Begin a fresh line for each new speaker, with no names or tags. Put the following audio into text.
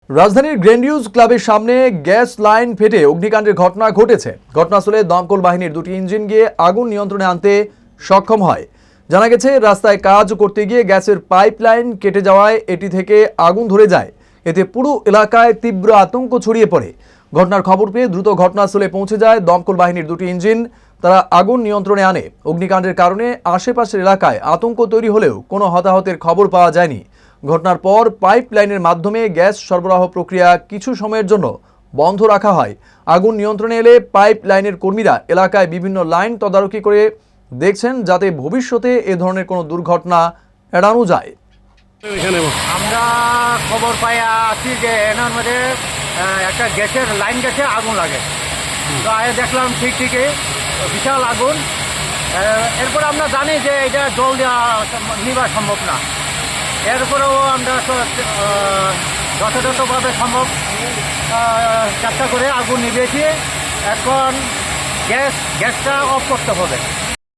রাজধানীর গ্র্যান্ডিউজ ক্লাবের সামনে গ্যাস লাইন ফেটে অগ্নিকাণ্ডের ঘটনা ঘটেছে। ঘটনাস্থলে দমকল বাহিনীর দুটি ইঞ্জিন গিয়ে আগুন নিয়ন্ত্রণে আনতে সক্ষম হয়। জানা গেছে, রাস্তায় কাজ করতে গিয়ে গ্যাসের পাইপ লাইন কেটে যাওয়ায় এটি থেকে আগুন ধরে যায়। এতে পুরো এলাকায় তীব্র আতঙ্ক ছড়িয়ে পড়ে। ঘটনার খবর পেয়ে দ্রুত ঘটনাস্থলে পৌঁছে যায় দমকল বাহিনীর দুটি ইঞ্জিন। তারা আগুন নিয়ন্ত্রণে আনে। অগ্নিকাণ্ডের কারণে আশেপাশের এলাকায় আতঙ্ক তৈরি হলেও কোনো হতাহতের খবর পাওয়া যায়নি। ঘটনার পর পাইপ লাইনের মাধ্যমে গ্যাস সরবরাহ প্রক্রিয়া কিছু সময়ের জন্য বন্ধ রাখা হয়। আগুন নিয়ন্ত্রণে এলে পাইপ লাইনের কর্মীরা এলাকায় বিভিন্ন লাইন তদারকি করে দেখছেন, যাতে ভবিষ্যতে এ ধরনের কোনো দুর্ঘটনা এড়ানো যায়।
আমরা খবর পাই আছি যে এনার মধ্যে একটা গ্যাসের লাইন গেছে, আগুন লাগে। তো আগে দেখলাম ঠিকই বিশাল আগুন। এরপর আমরা জানি যে এটা জল দেওয়া নিবা সম্ভব না। এরপরেও আমরা যথাযথভাবে সম্ভব চেষ্টা করে আগুন নিভিয়েছি। এখন গ্যাসটা অফ করতে হবে।